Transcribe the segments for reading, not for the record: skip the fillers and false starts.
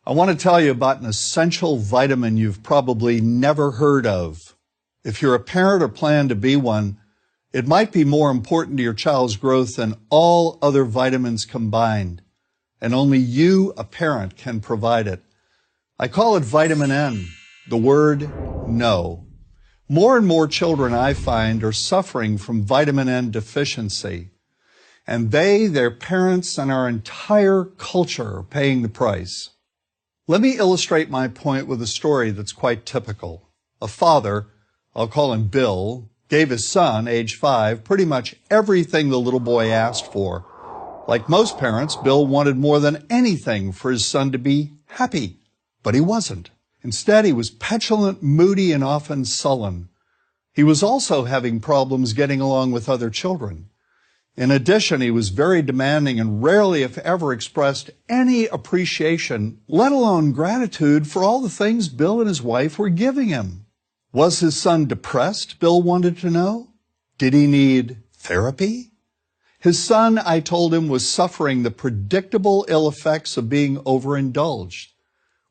I want to tell you about an essential vitamin you've probably never heard of. If you're a parent or plan to be one, it might be more important to your child's growth than all other vitamins combined, and only you, a parent, can provide it. I call it vitamin N, the word no. More and more children, I find, are suffering from vitamin N deficiency, and they, their parents, and our entire culture are paying the price. Let me illustrate my point with a story that's quite typical. A father, I'll call him Bill, gave his son, age 5, pretty much everything the little boy asked for. Like most parents, Bill wanted more than anything for his son to be happy, but he wasn't. Instead, he was petulant, moody, and often sullen. He was also having problems getting along with other children. In addition, he was very demanding and rarely, if ever, expressed any appreciation, let alone gratitude, for all the things Bill and his wife were giving him. Was his son depressed, Bill wanted to know? Did he need therapy? His son, I told him, was suffering the predictable ill effects of being overindulged.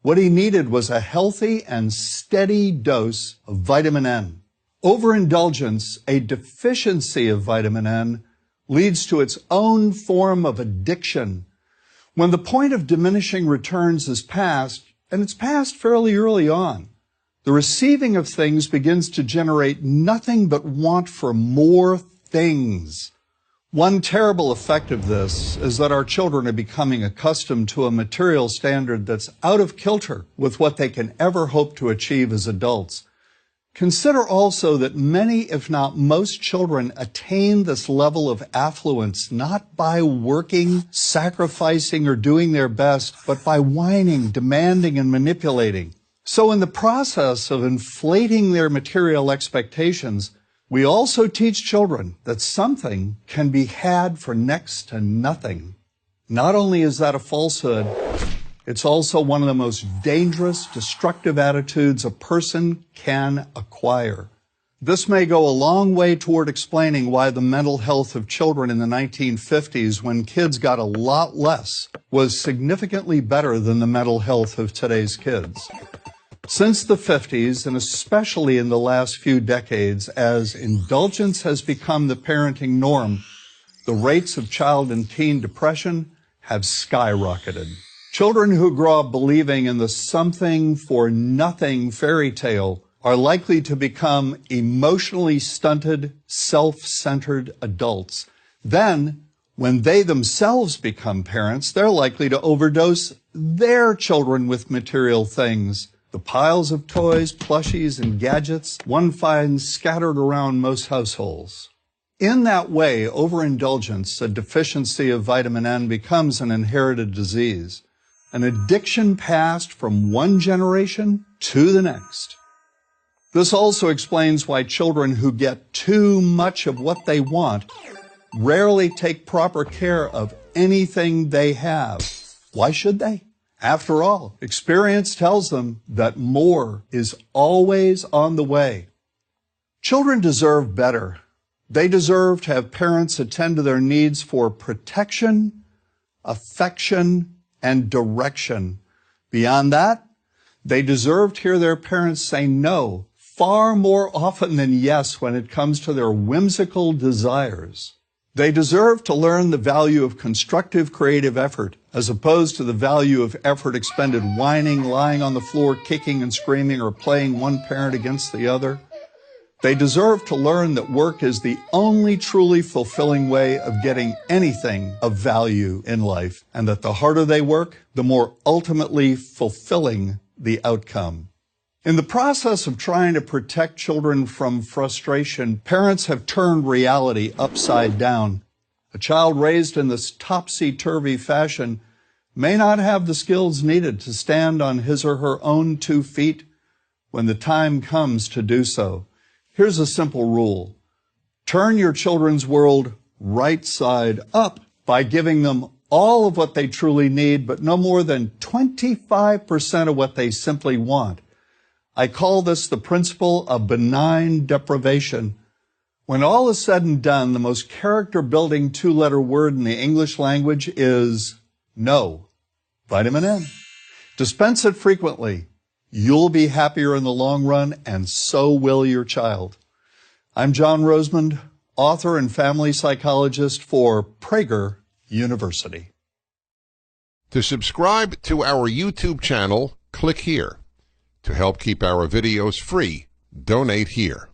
What he needed was a healthy and steady dose of vitamin N. Overindulgence, a deficiency of vitamin N, leads to its own form of addiction. When the point of diminishing returns is past, and it's passed fairly early on, the receiving of things begins to generate nothing but want for more things. One terrible effect of this is that our children are becoming accustomed to a material standard that's out of kilter with what they can ever hope to achieve as adults. Consider also that many, if not most, children attain this level of affluence not by working, sacrificing, or doing their best, but by whining, demanding, and manipulating. So in the process of inflating their material expectations, we also teach children that something can be had for next to nothing. Not only is that a falsehood, it's also one of the most dangerous, destructive attitudes a person can acquire. This may go a long way toward explaining why the mental health of children in the 1950s, when kids got a lot less, was significantly better than the mental health of today's kids. Since the 50s, and especially in the last few decades, as indulgence has become the parenting norm, the rates of child and teen depression have skyrocketed. Children who grow up believing in the something for nothing fairy tale are likely to become emotionally stunted, self-centered adults. Then, when they themselves become parents, they're likely to overdose their children with material things. The piles of toys, plushies, and gadgets one finds scattered around most households. In that way, overindulgence, a deficiency of vitamin N, becomes an inherited disease, an addiction passed from one generation to the next. This also explains why children who get too much of what they want rarely take proper care of anything they have. Why should they? After all, experience tells them that more is always on the way. Children deserve better. They deserve to have parents attend to their needs for protection, affection, and direction. Beyond that, they deserve to hear their parents say no far more often than yes when it comes to their whimsical desires. They deserve to learn the value of constructive creative effort as opposed to the value of effort expended whining, lying on the floor, kicking and screaming, or playing one parent against the other. They deserve to learn that work is the only truly fulfilling way of getting anything of value in life, and that the harder they work, the more ultimately fulfilling the outcome. In the process of trying to protect children from frustration, parents have turned reality upside down. A child raised in this topsy-turvy fashion may not have the skills needed to stand on his or her own 2 feet when the time comes to do so. Here's a simple rule. Turn your children's world right side up by giving them all of what they truly need, but no more than 25% of what they simply want. I call this the principle of benign deprivation. When all is said and done, the most character-building 2-letter word in the English language is no. Vitamin N. Dispense it frequently. You'll be happier in the long run, and so will your child. I'm John Rosemond, author and family psychologist for Prager University. To subscribe to our YouTube channel, click here. To help keep our videos free, donate here.